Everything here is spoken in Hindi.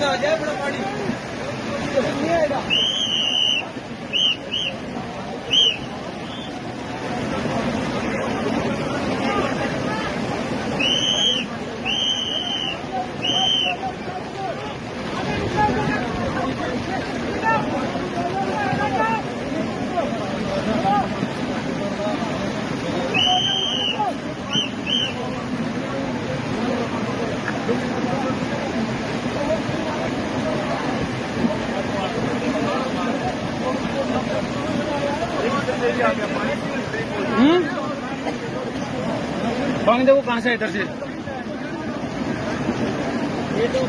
आ जाए बड़ा पानी नहीं आएगा। पानी देखो कहाँ से इधर से ये तो